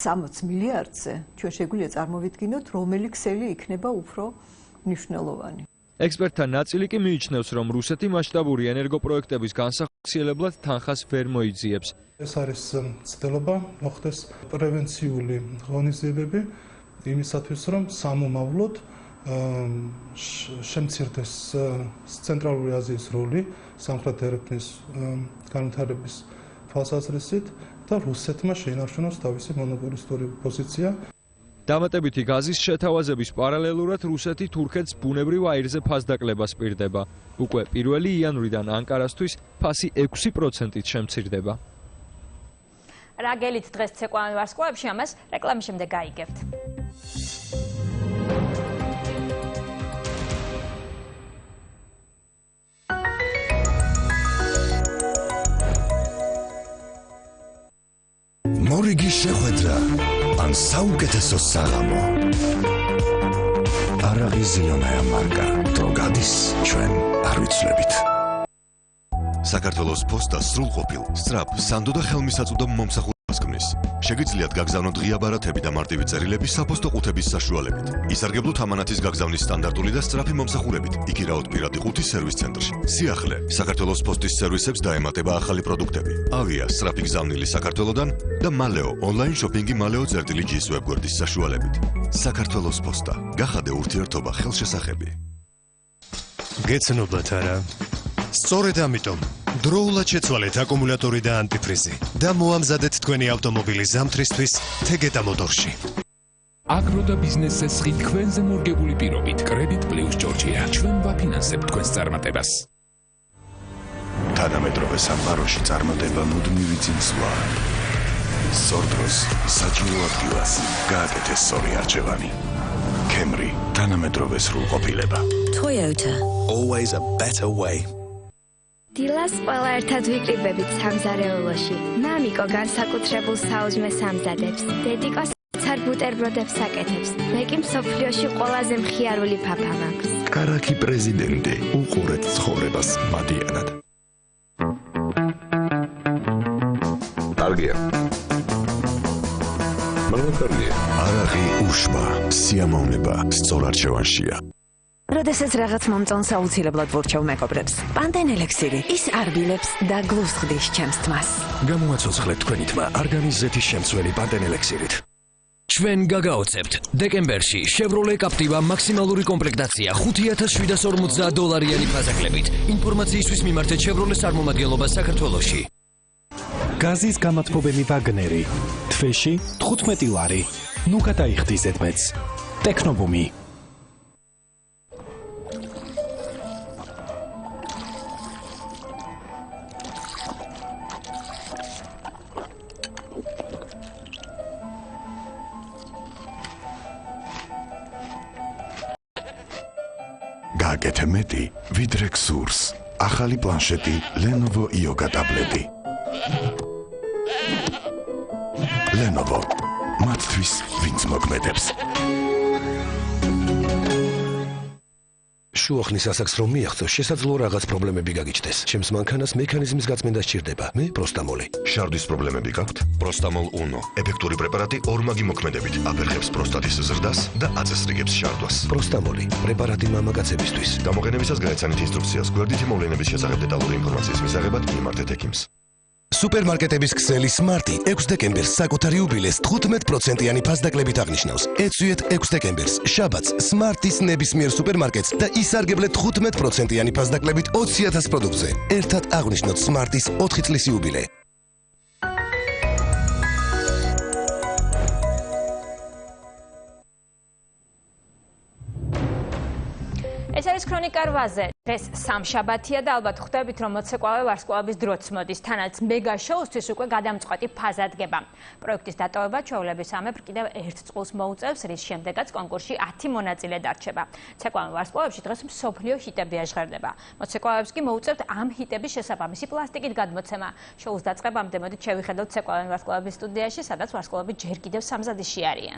60 მილიარდზე ჩვენ შეგვიძლია წარმოვიდგინოთ, რომელი ქსელი იქნება უფრო მნიშვნელოვანი. ექსპერტთა ნაწილი კი მიიჩნევს, რომ რუსეთი მასშტაბური ენერგოპროექტების განსახორციელებლად თანხას ვერ მოიძიებს. ეს არის ცდილობა მოხდეს პრევენციული ღონისძიებები იმისათვის, რომ სამომავლოდ შემცირდეს ცენტრალური აზიის როლი სამხრეთ ერევნის განვითარების თვალსაზრისით და რუსეთმა შეინარჩუნოს თავისი მონოპოლისტური პოზიცია. დამატებითი გაზის შეთავაზების პარალელურად რუსეთი თურქეთს ბუნებრივ აირზე ფასდაკლებას პირდება. უკვე 1 იანვრიდან ანკარასთვის ფასი 6%-ით შემცირდება. რა გელით დღეს ცეკვავენ ვარსკვლავებში, ამას რეკლამის შემდეგ გაიგებთ. მორიგი შეხვედრა ან საუკეთესო საღამო. არაღიზიონაა მარკა, დრო გადის ჩვენ არ ვიცლებით. საქართველოს პოსტა სრულყოფილ, სწრაფ, სანდო და ხელმისაწვდომ მომსახურებას ქმნის. შეგიძლიათ გაგზავნოთ ღია ბარათები და მარტივი წერილები საფოსტო ყუთების საშუალებით. ისარგებლოთ ამანათის გაგზავნის სტანდარტული და სწრაფი მომსახურებით. იგივეოდ პირადი ყუთის სერვის ცენტრში. სიახლე, საქართველოს პოსტის სერვისებს დაემატება ახალი პროდუქტები. ავია, სწრაფი გზავნილი საქართველოდან და მალეო ონლაინ შოპინგი მალეო წერტილი.js ვებგვერდის საშუალებით. საქართველოს პოსტა. გახადე ურთიერთობა ხელშესახები. გეცნობათ არა? სწორედ ამიტომ დროულად შეცვალეთ აკუმულატორი და ანტიფრიზი და მოამზადეთ თქვენი ავტომობილი ზამთრისთვის თეგეტა მოტორში. აგრო და ბიზნეს სესხი თქვენზე მორგებული პირობით. კრედიტ პლუს ჯორჯია. ჩვენ ვაფინანსებთ თქვენს წარმატებას. თანამედროვე სამყაროში წარმატება მუდმივი წინსვლა. სორდროს საჭირო ადგილას გააკეთეს სწორი არჩევანი. Camry თანამედროვე სრულყოფილება. Toyota. Always a better way. დილას ყველა ერთად ვიკრიბებით სამზარეულოში. მამიკო განსაკუთრებულ საუზმეს ამზადებს. დედიკო ცარ ბუტერბროდებს აკეთებს. მე კი მსოფლიოში ყველაზე მხიარული ფაფა მაქვს. კარაქი პრეზიდენტი უყურეთ ცხოვრებას მადიანად. კარგია. მაგარია. არაღი უშმა, სიამოვნება სწორარჩევანშია. როდესაც რაღაც მომწონს აუცილებლად ვურჩევ მეგობრებს. პანდენ ელექსირი ის არბილებს და გლუვს ხდის ჩემს თმას. გამოაცოცხლეთ თქვენი თმა არგანის ზეთის შემცველი პანდენ ელექსირით. ჩვენ გაგაოცებთ დეკემბერში Chevrolet Captiva მაქსიმალური კომპლექტაცია $5750 ფასაკლებით. ინფორმაციისთვის მიმართეთ Chevrolet წარმომადგენლობას საქართველოში. გაზის გამათბობელი ვაგნერი. თვეში 15 ლარი. ნუ გადაიხდით მეც. ტექნობუმი. გააკეთე მეტი, ვიდრე გსურს. ახალი პლანშეტი Lenovo Yoga ტაბლეტი. Lenovo მათთვის ვინც მოგმედებს. შუახნის ასაკს რომ მიაღწევ, შესაძლოა რაღაც პრობლემები გაგიჩნდეს. ჩემს მანქანას მექანიზმის გაწმენდა სჭირდება. მე პროსტამოლი. შარდის პრობლემები გაქვთ? პროსტამოლ Uno. ეფექტური პრეპარატი ორმაგი მოქმედებით აფერხებს პროსტატის ზრდას და აწესრიგებს შარდვას. პროსტამოლი პრეპარატი მამაკაცებისთვის. გამოყენებისას გაეცანით ინსტრუქციას გვერდითი მოვლენების შესახებ დეტალური ინფორმაციის მისაღებად მიმართეთ ექიმს. სუპერმარკეტების ქსელი Smarty 6 დეკემბერს საკუთარ იუბილეს 15%-იანი ფასდაკლებით აღნიშნავს. ეწვიეთ 6 დეკემბერს შაბათს Smarty-ს ნებისმიერ სუპერმარკეტს და ისარგებლეთ 15%-იანი ფასდაკლებით 20,000 პროდუქტზე. ერთად აღნიშნოთ Smarty-ს 4 წლის იუბილე. ეს არის ქრონიკა 8-ზე. დღეს სამშაბათია და ალბათ ხვდებით, რომ მოცეკვავე ვარსკვლავების დროც მოდის. თანაც მეგა შოუსთვის უკვე გადამწყვეტი ფაზა დგება. პროექტის დატოვება ჩვეულების სამეფრ კიდევ ერთ წყულს მოუწევს, რის შემდეგაც კონკურსში 10 მონაწილე დარჩება. ცეკვავე ვარსკვლავებში დღეს მსოფლიო ჰიტები აჟღერდება. მოცეკვავეებს კი მოუწევთ ამ ჰიტების შესაბამისი პლასტიკით გადმოცემა. შოუს დაწყებამდე მოდით შევიხედოთ ცეკვავე ვარსკვლავების სტუდიაში, სადაც ვარსკვლავები ჯერ კიდევ სამზადისში არიან.